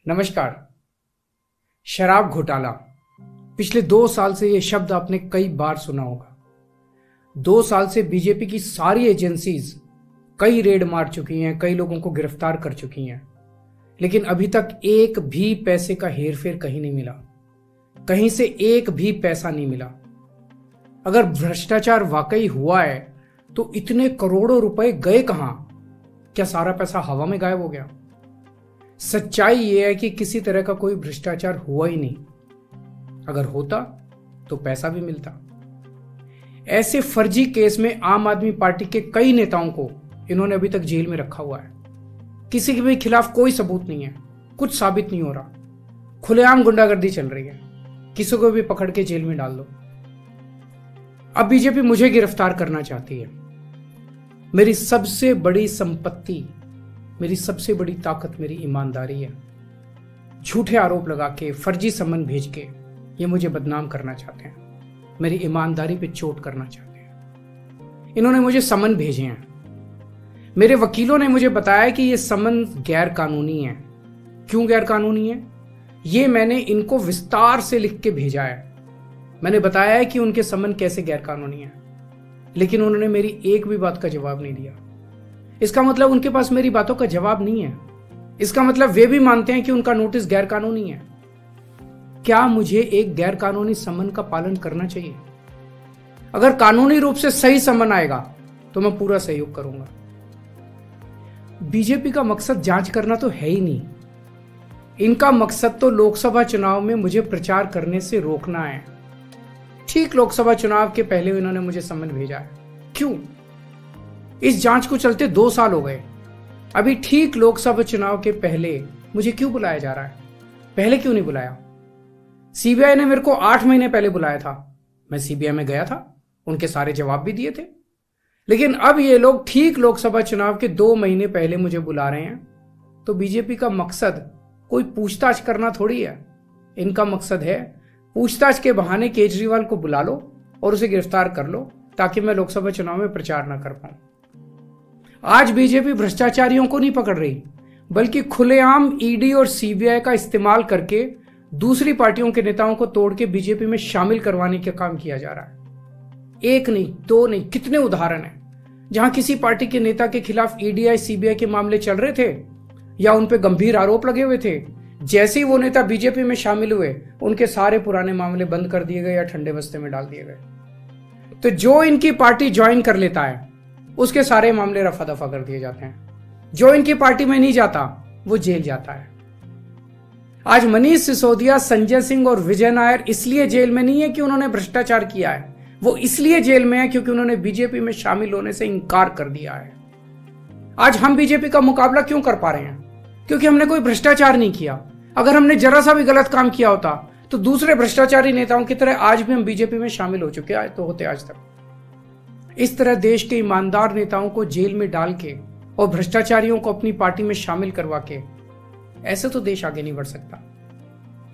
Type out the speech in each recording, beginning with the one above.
नमस्कार। शराब घोटाला। पिछले 2 साल से यह शब्द आपने कई बार सुना होगा। 2 साल से बीजेपी की सारी एजेंसीज कई रेड मार चुकी हैं, कई लोगों को गिरफ्तार कर चुकी हैं, लेकिन अभी तक एक भी पैसे का हेरफेर कहीं नहीं मिला, कहीं से एक भी पैसा नहीं मिला। अगर भ्रष्टाचार वाकई हुआ है तो इतने करोड़ों रुपए गए कहां? क्या सारा पैसा हवा में गायब हो गया? सच्चाई यह है कि किसी तरह का कोई भ्रष्टाचार हुआ ही नहीं। अगर होता तो पैसा भी मिलता। ऐसे फर्जी केस में आम आदमी पार्टी के कई नेताओं को इन्होंने अभी तक जेल में रखा हुआ है। किसी के भी खिलाफ कोई सबूत नहीं है, कुछ साबित नहीं हो रहा, खुलेआम गुंडागर्दी चल रही है, किसी को भी पकड़ के जेल में डाल दो। अब बीजेपी मुझे गिरफ्तार करना चाहती है। मेरी सबसे बड़ी संपत्ति, मेरी सबसे बड़ी ताकत मेरी ईमानदारी है। झूठे आरोप लगा के, फर्जी सम्मन भेज के ये मुझे बदनाम करना चाहते हैं, मेरी ईमानदारी पे चोट करना चाहते हैं। इन्होंने मुझे सम्मन भेजे हैं। मेरे वकीलों ने मुझे बताया कि ये सम्मन गैर कानूनी है। क्यों गैर कानूनी है? ये मैंने इनको विस्तार से लिख के भेजा है। मैंने बताया है कि उनके सम्मन कैसे गैर कानूनी है, लेकिन उन्होंने मेरी एक भी बात का जवाब नहीं दिया। इसका मतलब उनके पास मेरी बातों का जवाब नहीं है। इसका मतलब वे भी मानते हैं कि उनका नोटिस गैर कानूनी है। क्या मुझे एक गैर कानूनी सम्मन का पालन करना चाहिए? अगर कानूनी रूप से सही सम्मन आएगा तो मैं पूरा सहयोग करूंगा। बीजेपी का मकसद जांच करना तो है ही नहीं। इनका मकसद तो लोकसभा चुनाव में मुझे प्रचार करने से रोकना है। ठीक लोकसभा चुनाव के पहले इन्होंने मुझे सम्मन भेजा है। क्यों? इस जांच को चलते 2 साल हो गए। अभी ठीक लोकसभा चुनाव के पहले मुझे क्यों बुलाया जा रहा है? पहले क्यों नहीं बुलाया? सीबीआई ने मेरे को 8 महीने पहले बुलाया था। मैं सीबीआई में गया था, उनके सारे जवाब भी दिए थे। लेकिन अब ये लोग ठीक लोकसभा चुनाव के 2 महीने पहले मुझे बुला रहे हैं। तो बीजेपी का मकसद कोई पूछताछ करना थोड़ी है। इनका मकसद है पूछताछ के बहाने केजरीवाल को बुला लो और उसे गिरफ्तार कर लो, ताकि मैं लोकसभा चुनाव में प्रचार ना कर पाऊं। आज बीजेपी भ्रष्टाचारियों को नहीं पकड़ रही, बल्कि खुलेआम ईडी और सीबीआई का इस्तेमाल करके दूसरी पार्टियों के नेताओं को तोड़ के बीजेपी में शामिल करवाने का काम किया जा रहा है। एक नहीं, 2 नहीं, कितने उदाहरण हैं जहां किसी पार्टी के नेता के खिलाफ ईडी सीबीआई के मामले चल रहे थे या उन पे गंभीर आरोप लगे हुए थे। जैसे ही वो नेता बीजेपी में शामिल हुए, उनके सारे पुराने मामले बंद कर दिए गए या ठंडे बस्ते में डाल दिए गए। तो जो इनकी पार्टी ज्वाइन कर लेता है उसके सारे मामले रफा दफा कर दिए जाते हैं। जो इनकी पार्टी में नहीं जाता वो जेल जाता है। आज मनीष सिसोदिया, संजय सिंह और विजय नायर इसलिए जेल में नहीं है कि उन्होंने भ्रष्टाचार किया है, वो इसलिए जेल में है क्योंकि उन्होंने बीजेपी में शामिल होने से इनकार कर दिया है। आज हम बीजेपी का मुकाबला क्यों कर पा रहे हैं? क्योंकि हमने कोई भ्रष्टाचार नहीं किया। अगर हमने जरा सा भी गलत काम किया होता तो दूसरे भ्रष्टाचारी नेताओं की तरह आज भी हम बीजेपी में शामिल हो चुके होते आज तक। इस तरह देश के ईमानदार नेताओं को जेल में डाल के और भ्रष्टाचारियों को अपनी पार्टी में शामिल करवा के ऐसे तो देश आगे नहीं बढ़ सकता।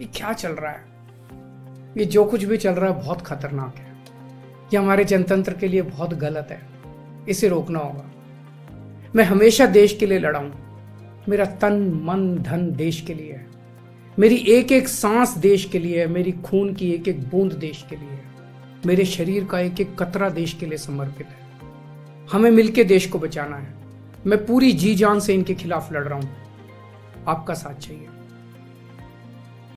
ये क्या चल रहा है? ये जो कुछ भी चल रहा है बहुत खतरनाक है। ये हमारे जनतंत्र के लिए बहुत गलत है। इसे रोकना होगा। मैं हमेशा देश के लिए लड़ा हूं। मेरा तन मन धन देश के लिए है। मेरी एक एक सांस देश के लिए है। मेरी खून की एक एक बूंद देश के लिए है। मेरे शरीर का एक एक कतरा देश के लिए समर्पित है। हमें मिलकर देश को बचाना है। मैं पूरी जी जान से इनके खिलाफ लड़ रहा हूं। आपका साथ चाहिए।